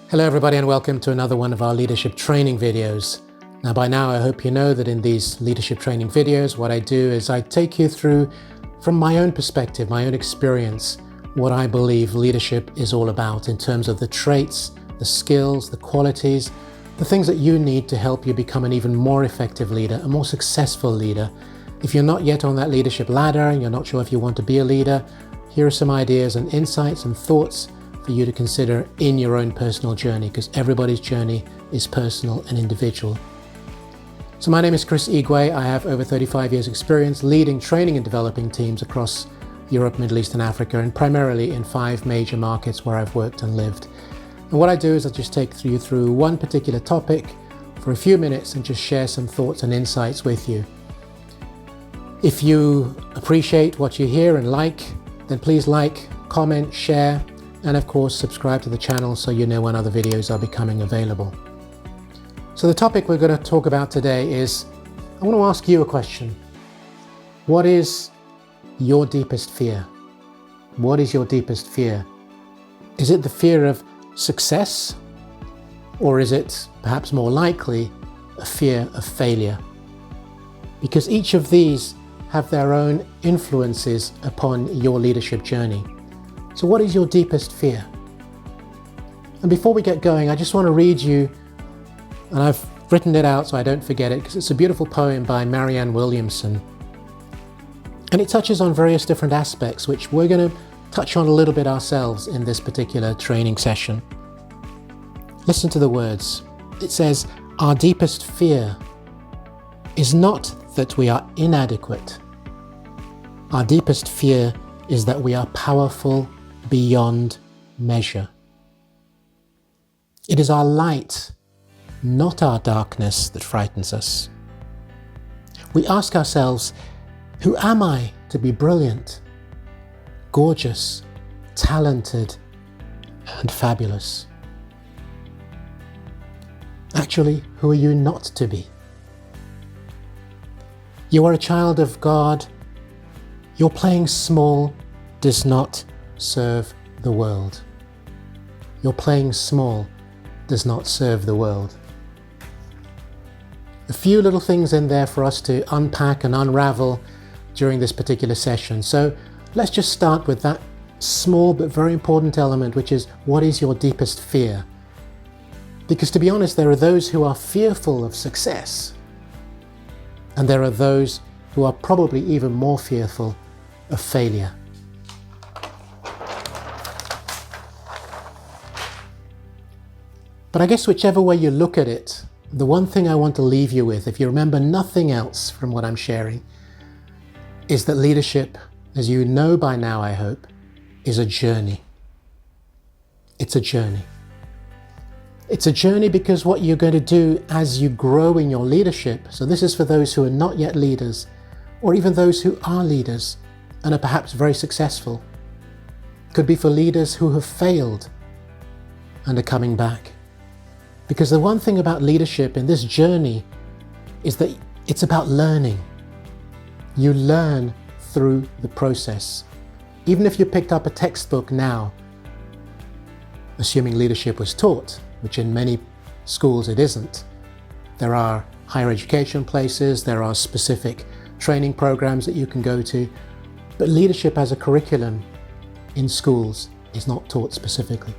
Hello everybody and welcome to another one of our leadership training videos. Now by now I hope you know that in these leadership training videos what I do is I take you through from my own perspective, my own experience, what I believe leadership is all about in terms of the traits, the skills, the qualities, the things that you need to help you become an even more effective leader, a more successful leader. If you're not yet on that leadership ladder and you're not sure if you want to be a leader, here are some ideas and insights and thoughts for you to consider in your own personal journey, because everybody's journey is personal and individual. So my name is Chris Igwe. I have over 35 years experience leading, training and developing teams across Europe, Middle East and Africa, and primarily in 5 major markets where I've worked and lived. And what I do is I just take you through one particular topic for a few minutes and just share some thoughts and insights with you. If you appreciate what you hear and like, then please like, comment, share, and of course subscribe to the channel so you know when other videos are becoming available. So the topic we're going to talk about today is, I want to ask you a question. What is your deepest fear? What is your deepest fear? Is it the fear of success? Or is it perhaps more likely a fear of failure? Because each of these have their own influences upon your leadership journey. So what is your deepest fear? And before we get going, I just want to read you, and I've written it out so I don't forget it, because it's a beautiful poem by Marianne Williamson. And it touches on various different aspects, which we're going to touch on a little bit ourselves in this particular training session. Listen to the words. It says, "Our deepest fear is not that we are inadequate. Our deepest fear is that we are powerful beyond measure. It is our light, not our darkness, that frightens us. We ask ourselves, who am I to be brilliant, gorgeous, talented, and fabulous? Actually, who are you not to be? You are a child of God. Your playing small does not serve the world. Your playing small does not serve the world." A few little things in there for us to unpack and unravel during this particular session. So let's just start with that small but very important element, which is, what is your deepest fear? Because to be honest, there are those who are fearful of success, and there are those who are probably even more fearful of failure. But I guess whichever way you look at it, the one thing I want to leave you with, if you remember nothing else from what I'm sharing, is that leadership, as you know by now I hope, is a journey. It's a journey. It's a journey because what you're going to do as you grow in your leadership, so this is for those who are not yet leaders, or even those who are leaders and are perhaps very successful. Could be for leaders who have failed and are coming back. Because the one thing about leadership in this journey is that it's about learning. You learn through the process. Even if you picked up a textbook now, assuming leadership was taught, which in many schools it isn't. There are higher education places, there are specific training programs that you can go to, but leadership as a curriculum in schools is not taught specifically.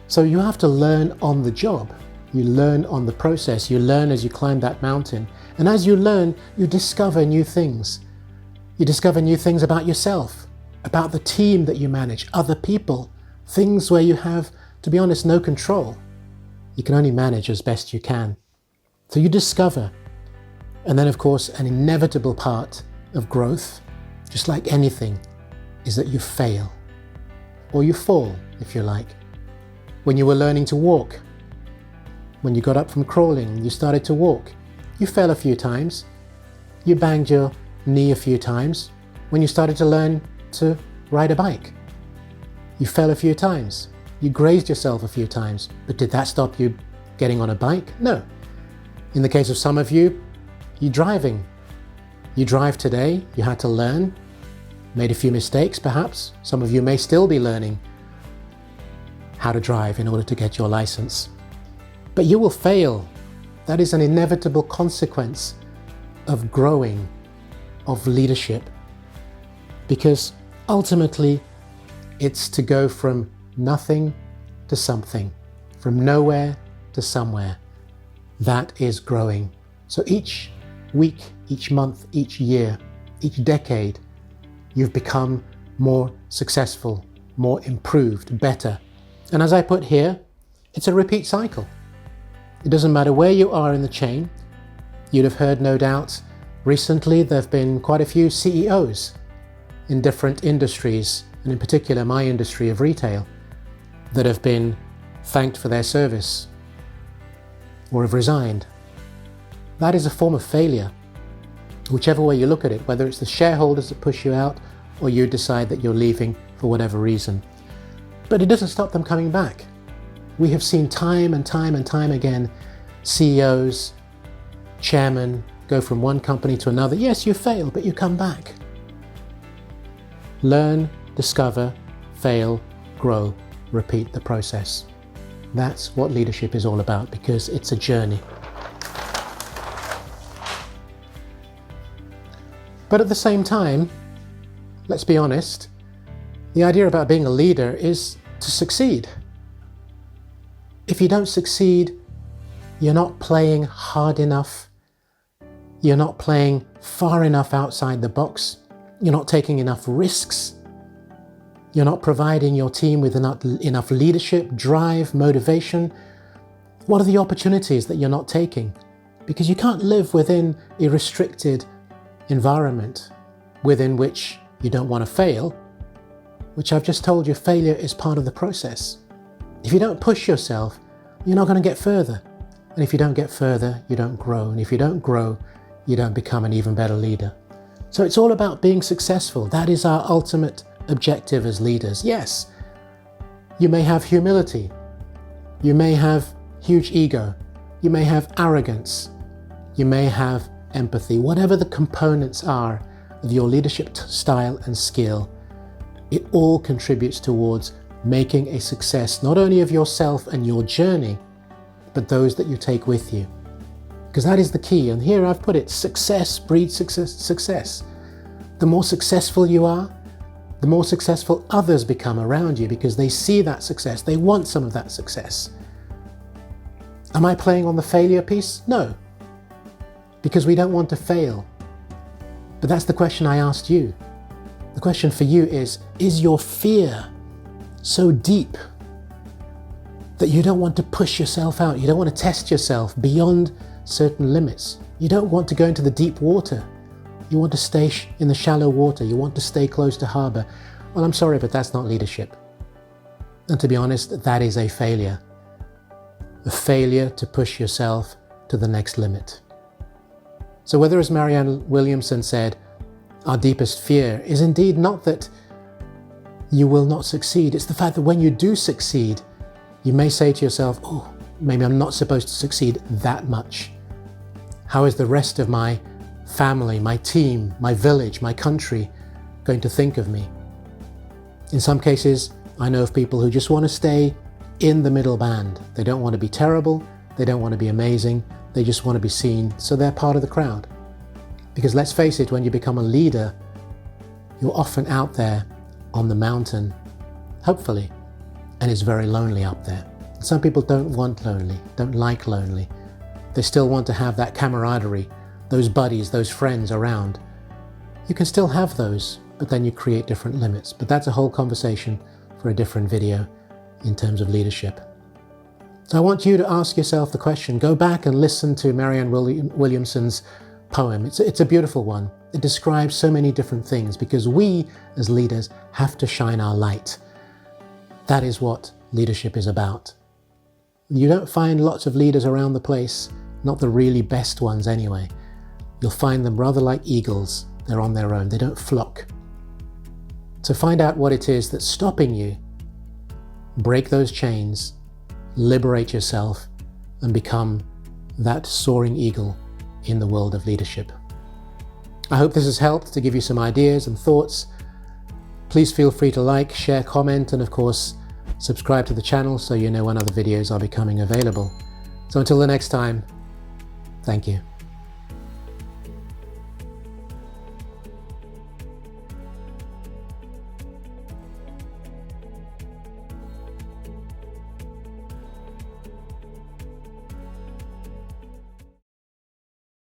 So you have to learn on the job. You learn on the process. You learn as you climb that mountain. And as you learn, you discover new things. You discover new things about yourself, about the team that you manage, other people, things where you have, to be honest, no control. You can only manage as best you can. So you discover. And then, of course, an inevitable part of growth, just like anything, is that you fail. Or you fall, if you like. When you were learning to walk, when you got up from crawling and you started to walk, you fell a few times. You banged your knee a few times. When you started to learn to ride a bike, you fell a few times. You grazed yourself a few times. But did that stop you getting on a bike? No. In the case of some of you, you're driving. You drive today, you had to learn, made a few mistakes perhaps. Some of you may still be learning. how to drive in order to get your license. But you will fail. That is an inevitable consequence of growing, of leadership, because ultimately it's to go from nothing to something, from nowhere to somewhere. That is growing. So each week, each month, each year, each decade, you've become more successful, more improved, better. And as I put here, it's a repeat cycle. It doesn't matter where you are in the chain. You'd have heard, no doubt, recently there have been quite a few CEOs in different industries, and in particular my industry of retail, that have been thanked for their service or have resigned. That is a form of failure, whichever way you look at it, whether it's the shareholders that push you out or you decide that you're leaving for whatever reason. But it doesn't stop them coming back. We have seen time and time and time again CEOs, chairmen go from one company to another. Yes, you fail, but you come back. Learn, discover, fail, grow, repeat the process. That's what leadership is all about, because it's a journey. But at the same time, let's be honest, the idea about being a leader is to succeed. If you don't succeed, you're not playing hard enough, you're not playing far enough outside the box, you're not taking enough risks, you're not providing your team with enough leadership, drive, motivation. What are the opportunities that you're not taking? Because you can't live within a restricted environment within which you don't want to fail, which I've just told you, failure is part of the process. If you don't push yourself, you're not going to get further. And if you don't get further, you don't grow. And if you don't grow, you don't become an even better leader. So it's all about being successful. That is our ultimate objective as leaders. Yes, you may have humility. You may have huge ego. You may have arrogance. You may have empathy. Whatever the components are of your leadership style and skill, it all contributes towards making a success, not only of yourself and your journey, but those that you take with you. Because that is the key. And here I've put it, success breeds success. The more successful you are, the more successful others become around you, because they see that success. They want some of that success. Am I playing on the failure piece? No, because we don't want to fail. But that's the question I asked you. The question for you is your fear so deep that you don't want to push yourself out? You don't want to test yourself beyond certain limits. You don't want to go into the deep water. You want to stay in the shallow water. You want to stay close to harbor. Well, I'm sorry, but that's not leadership. And to be honest, that is a failure. A failure to push yourself to the next limit. So whether, as Marianne Williamson said, our deepest fear is indeed not that you will not succeed. It's the fact that when you do succeed, you may say to yourself, oh, maybe I'm not supposed to succeed that much. How is the rest of my family, my team, my village, my country going to think of me? In some cases, I know of people who just want to stay in the middle band. They don't want to be terrible. They don't want to be amazing. They just want to be seen, so they're part of the crowd. Because let's face it, when you become a leader, you're often out there on the mountain, hopefully, and it's very lonely up there. Some people don't want lonely, don't like lonely. They still want to have that camaraderie, those buddies, those friends around. You can still have those, but then you create different limits. But that's a whole conversation for a different video in terms of leadership. So I want you to ask yourself the question, go back and listen to Marianne Williamson's poem. It's a beautiful one. It describes so many different things, because we as leaders have to shine our light. That is what leadership is about. You don't find lots of leaders around the place, not the really best ones anyway. You'll find them rather like eagles. They're on their own. They don't flock. So find out what it is that's stopping you. Break those chains, liberate yourself, and become that soaring eagle in the world of leadership. I hope this has helped to give you some ideas and thoughts. Please feel free to like, share, comment, and of course, subscribe to the channel so you know when other videos are becoming available. So until the next time, thank you.